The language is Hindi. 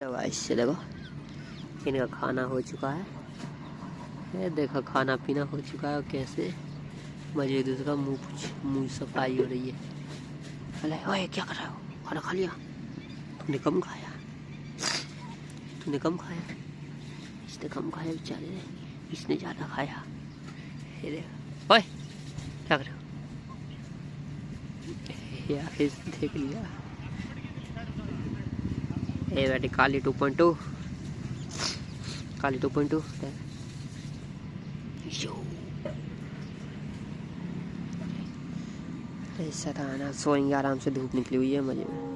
इससे देखो इनका खाना हो चुका है। देखो खाना पीना हो चुका है। कैसे मजे दूसरा मुंह सफाई हो रही है। अरे ओए क्या कर रहा हो? खाना खा लिया? तूने कम खाया? इसने कम खाया बेचारे ने, इसने ज़्यादा खाया। ये देखो ओए क्या कर रहे हो यार? इस देख लिया ये बेटी काली 2.2 काली 2.2 सताना। सोएंगे आराम से, धूप निकली हुई है मजे में।